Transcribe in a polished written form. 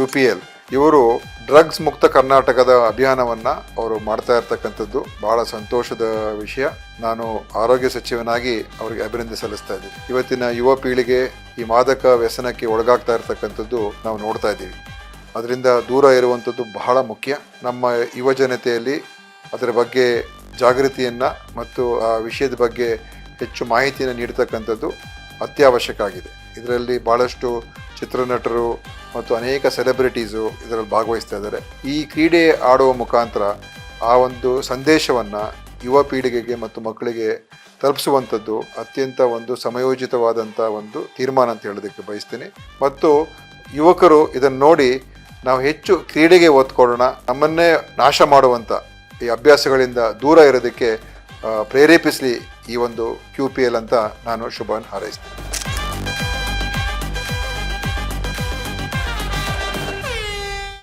UPL ಇವರು drugs ಮುಕ್ತ ಕರ್ನಾಟಕದ ಅಭಿಯಾನವನ್ನು ಅವರು ಮಾಡ್ತಾ ಇರ್ತಕ್ಕಂಥದ್ದು ಬಹಳ ಸಂತೋಷದ ವಿಷಯ. ನಾನು ಆರೋಗ್ಯ ಸಚಿವನಾಗಿ ಅವರಿಗೆ ಅಭಿನಂದನೆ ಸಲ್ಲಿಸ್ತಾ ಇದ್ದೀನಿ. ಇವತ್ತಿನ ಯುವ ಪೀಳಿಗೆ ಈ ಮಾದಕ ವ್ಯಸನಕ್ಕೆ ಒಳಗಾಗ್ತಾ ಇರ್ತಕ್ಕಂಥದ್ದು ನಾವು ನೋಡ್ತಾ ಇದ್ದೀವಿ. ಅದರಿಂದ ದೂರ ಇರುವಂಥದ್ದು ಬಹಳ ಮುಖ್ಯ. ನಮ್ಮ ಯುವ ಜನತೆಯಲ್ಲಿ ಅದರ ಬಗ್ಗೆ ಜಾಗೃತಿಯನ್ನು ಮತ್ತು ಆ ವಿಷಯದ ಬಗ್ಗೆ ಹೆಚ್ಚು ಮಾಹಿತಿಯನ್ನು ನೀಡ್ತಕ್ಕಂಥದ್ದು ಅತ್ಯವಶ್ಯಕ ಆಗಿದೆ. ಇದರಲ್ಲಿ ಭಾಳಷ್ಟು ಚಿತ್ರನಟರು ಮತ್ತು ಅನೇಕ ಸೆಲೆಬ್ರಿಟೀಸು ಇದರಲ್ಲಿ ಭಾಗವಹಿಸ್ತಾ ಇದ್ದಾರೆ. ಈ ಕ್ರೀಡೆ ಆಡುವ ಮುಖಾಂತರ ಆ ಒಂದು ಸಂದೇಶವನ್ನು ಯುವ ಪೀಳಿಗೆಗೆ ಮತ್ತು ಮಕ್ಕಳಿಗೆ ತಲುಪಿಸುವಂಥದ್ದು ಅತ್ಯಂತ ಒಂದು ಸಮಯೋಚಿತವಾದಂಥ ಒಂದು ತೀರ್ಮಾನ ಅಂತ ಹೇಳೋದಕ್ಕೆ ಬಯಸ್ತೀನಿ. ಮತ್ತು ಯುವಕರು ಇದನ್ನು ನೋಡಿ ನಾವು ಹೆಚ್ಚು ಕ್ರೀಡೆಗೆ ಒತ್ತು ಕೊಡೋಣ, ನಮ್ಮನ್ನೇ ನಾಶ ಮಾಡುವಂಥ ಈ ಅಭ್ಯಾಸಗಳಿಂದ ದೂರ ಇರೋದಕ್ಕೆ ಪ್ರೇರೇಪಿಸಲಿ ಈ ಒಂದು QPL ಅಂತ ನಾನು ಶುಭವನ್ನು ಹಾರೈಸ್ತೀನಿ.